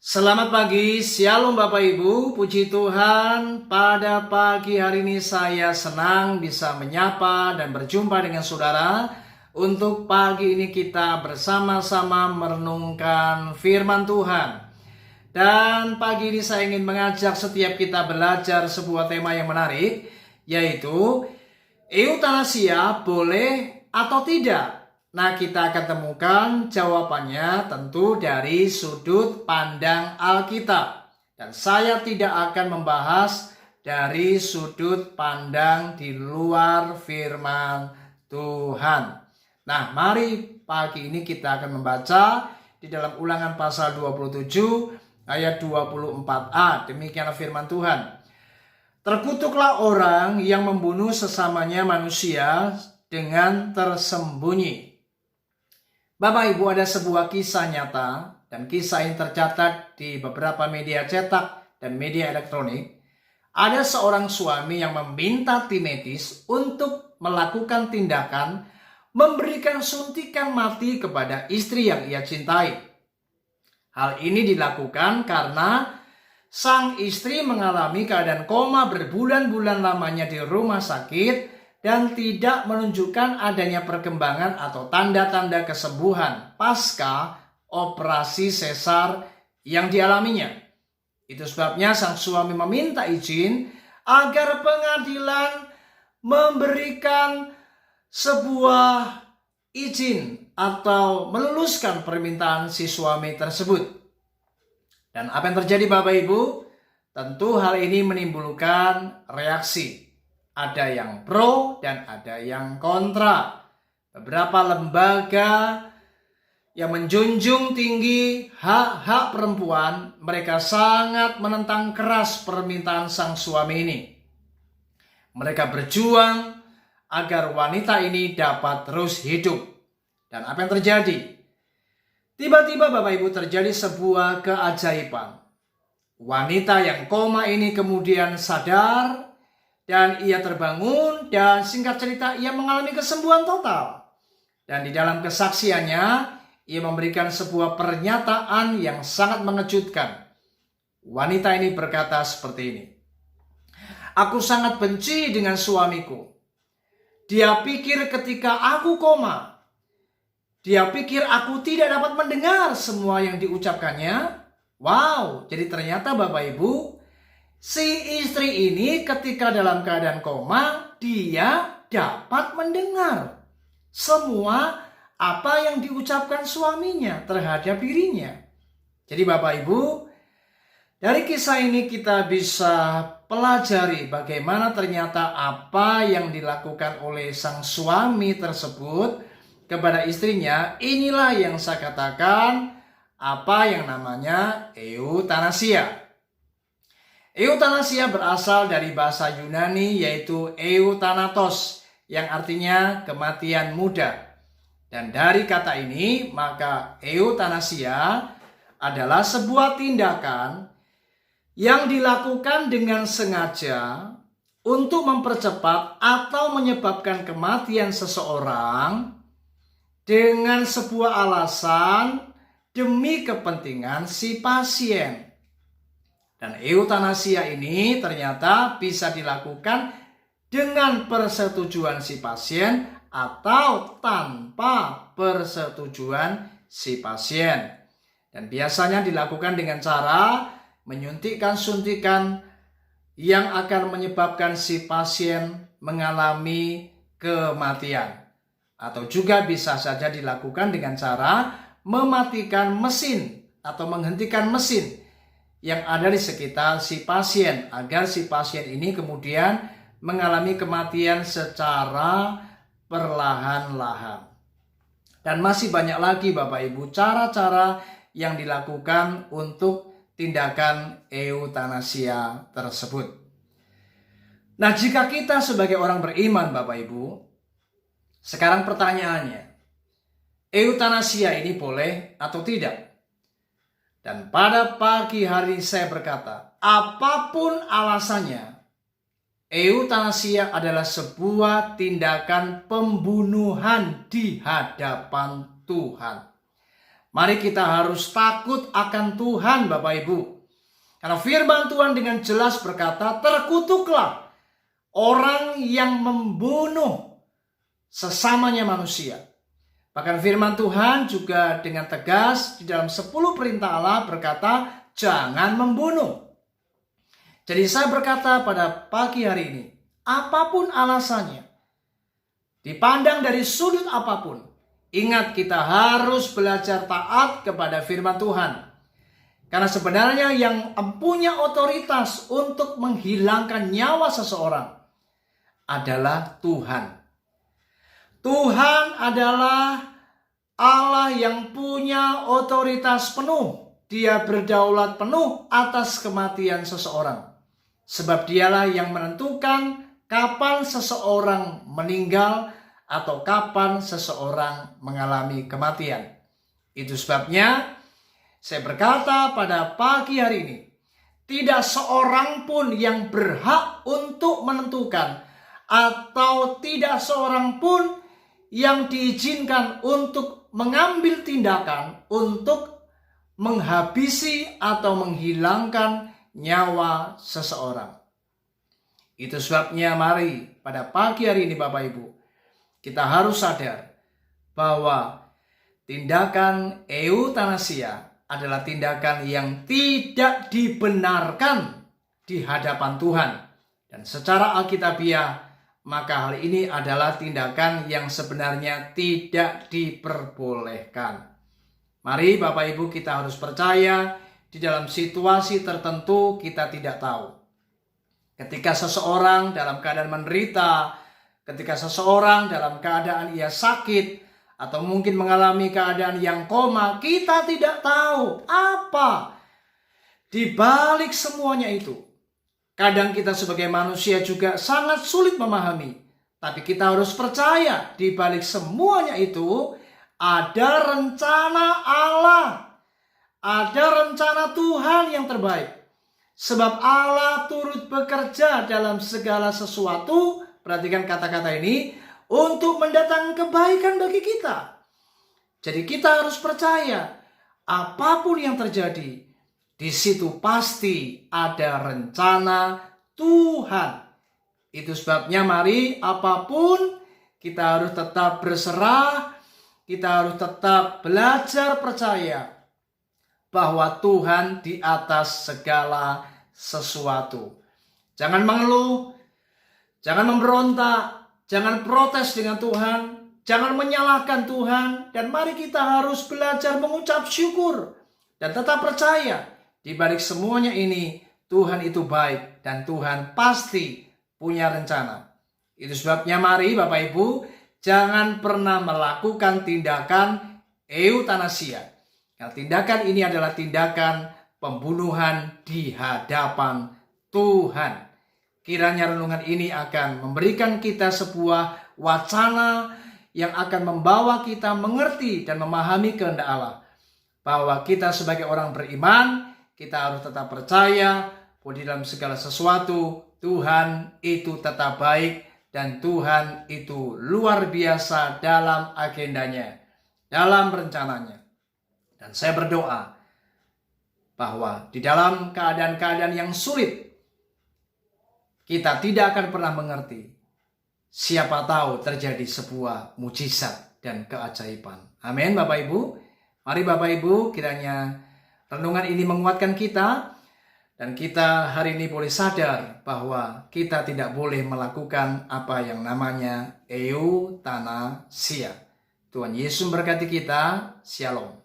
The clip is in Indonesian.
Selamat pagi, Shalom Bapak Ibu, puji Tuhan. Pada pagi hari ini saya senang bisa menyapa dan berjumpa dengan saudara. Untuk pagi ini kita bersama-sama merenungkan firman Tuhan. Dan pagi ini saya ingin mengajak setiap kita belajar sebuah tema yang menarik, yaitu eutanasia boleh atau tidak? Nah, kita akan temukan jawabannya tentu dari sudut pandang Alkitab. Dan saya tidak akan membahas dari sudut pandang di luar firman Tuhan. Nah, mari pagi ini kita akan membaca di dalam Ulangan pasal 27 ayat 24a. Demikianlah firman Tuhan. Terkutuklah orang yang membunuh sesamanya manusia dengan tersembunyi. Bapak Ibu, ada sebuah kisah nyata dan kisah yang tercatat di beberapa media cetak dan media elektronik. Ada seorang suami yang meminta Timotius untuk melakukan tindakan memberikan suntikan mati kepada istri yang ia cintai. Hal ini dilakukan karena sang istri mengalami keadaan koma berbulan-bulan lamanya di rumah sakit dan tidak menunjukkan adanya perkembangan atau tanda-tanda kesembuhan pasca operasi sesar yang dialaminya. Itu sebabnya sang suami meminta izin agar pengadilan memberikan sebuah izin atau meluluskan permintaan si suami tersebut. Dan apa yang terjadi Bapak Ibu? Tentu hal ini menimbulkan reaksi. Ada yang pro dan ada yang kontra. Beberapa lembaga yang menjunjung tinggi hak-hak perempuan, mereka sangat menentang keras permintaan sang suami ini. Mereka berjuang agar wanita ini dapat terus hidup. Dan apa yang terjadi? Tiba-tiba Bapak Ibu terjadi sebuah keajaiban. Wanita yang koma ini kemudian sadar dan ia terbangun dan singkat cerita ia mengalami kesembuhan total. Dan di dalam kesaksiannya ia memberikan sebuah pernyataan yang sangat mengejutkan. Wanita ini berkata seperti ini. Aku sangat benci dengan suamiku. Dia pikir ketika aku koma, dia pikir aku tidak dapat mendengar semua yang diucapkannya. Wow, jadi ternyata Bapak Ibu, si istri ini ketika dalam keadaan koma, dia dapat mendengar semua apa yang diucapkan suaminya terhadap dirinya. Jadi Bapak Ibu, dari kisah ini kita bisa pelajari bagaimana ternyata apa yang dilakukan oleh sang suami tersebut kepada istrinya. Inilah yang saya katakan apa yang namanya eutanasia. Eutanasia berasal dari bahasa Yunani yaitu euthanatos yang artinya kematian muda. Dan dari kata ini maka eutanasia adalah sebuah tindakan yang dilakukan dengan sengaja untuk mempercepat atau menyebabkan kematian seseorang dengan sebuah alasan demi kepentingan si pasien. Dan eutanasia ini ternyata bisa dilakukan dengan persetujuan si pasien atau tanpa persetujuan si pasien. Dan biasanya dilakukan dengan cara menyuntikkan suntikan yang akan menyebabkan si pasien mengalami kematian. Atau juga bisa saja dilakukan dengan cara mematikan mesin atau menghentikan mesin yang ada di sekitar si pasien agar si pasien ini kemudian mengalami kematian secara perlahan-lahan. Dan masih banyak lagi Bapak Ibu cara-cara yang dilakukan untuk tindakan eutanasia tersebut. Nah, jika kita sebagai orang beriman Bapak Ibu, sekarang pertanyaannya, eutanasia ini boleh atau tidak? Dan pada pagi hari saya berkata, apapun alasannya, eutanasia adalah sebuah tindakan pembunuhan di hadapan Tuhan. Mari kita harus takut akan Tuhan Bapak Ibu. Karena firman Tuhan dengan jelas berkata, terkutuklah orang yang membunuh sesamanya manusia. Bahkan firman Tuhan juga dengan tegas di dalam 10 perintah Allah berkata, jangan membunuh. Jadi saya berkata pada pagi hari ini, apapun alasannya, dipandang dari sudut apapun, ingat kita harus belajar taat kepada firman Tuhan. Karena sebenarnya yang mempunyai otoritas untuk menghilangkan nyawa seseorang adalah Tuhan. Tuhan adalah Allah yang punya otoritas penuh. Dia berdaulat penuh atas kematian seseorang. Sebab dialah yang menentukan kapan seseorang meninggal atau kapan seseorang mengalami kematian. Itu sebabnya saya berkata pada pagi hari ini, tidak seorang pun yang berhak untuk menentukan atau tidak seorang pun yang diizinkan untuk mengambil tindakan untuk menghabisi atau menghilangkan nyawa seseorang. Itu sebabnya mari pada pagi hari ini Bapak Ibu, kita harus sadar bahwa tindakan eutanasia adalah tindakan yang tidak dibenarkan di hadapan Tuhan. Dan secara alkitabiah, maka hal ini adalah tindakan yang sebenarnya tidak diperbolehkan. Mari Bapak Ibu kita harus percaya di dalam situasi tertentu kita tidak tahu. Ketika seseorang dalam keadaan menderita, ketika seseorang dalam keadaan ia sakit, atau mungkin mengalami keadaan yang koma, kita tidak tahu apa di balik semuanya itu. Kadang kita sebagai manusia juga sangat sulit memahami. Tapi kita harus percaya di balik semuanya itu ada rencana Allah. Ada rencana Tuhan yang terbaik. Sebab Allah turut bekerja dalam segala sesuatu. Perhatikan kata-kata ini. Untuk mendatangkan kebaikan bagi kita. Jadi kita harus percaya. Apapun yang terjadi, di situ pasti ada rencana Tuhan. Itu sebabnya mari apapun kita harus tetap berserah. Kita harus tetap belajar percaya bahwa Tuhan di atas segala sesuatu. Jangan mengeluh, jangan memberontak, jangan protes dengan Tuhan, jangan menyalahkan Tuhan. Dan mari kita harus belajar mengucap syukur dan tetap percaya. Di balik semuanya ini, Tuhan itu baik dan Tuhan pasti punya rencana. Itu sebabnya mari Bapak Ibu, jangan pernah melakukan tindakan eutanasia. Karena tindakan ini adalah tindakan pembunuhan di hadapan Tuhan. Kiranya renungan ini akan memberikan kita sebuah wacana yang akan membawa kita mengerti dan memahami kehendak Allah. Bahwa kita sebagai orang beriman, kita harus tetap percaya bahwa di dalam segala sesuatu Tuhan itu tetap baik dan Tuhan itu luar biasa dalam agendanya, dalam rencananya. Dan saya berdoa bahwa di dalam keadaan-keadaan yang sulit kita tidak akan pernah mengerti. Siapa tahu terjadi sebuah mujizat dan keajaiban. Amin Bapak Ibu. Mari Bapak Ibu kiranya renungan ini menguatkan kita. Dan kita hari ini boleh sadar bahwa kita tidak boleh melakukan apa yang namanya eutanasia. Tuhan Yesus memberkati kita. Shalom.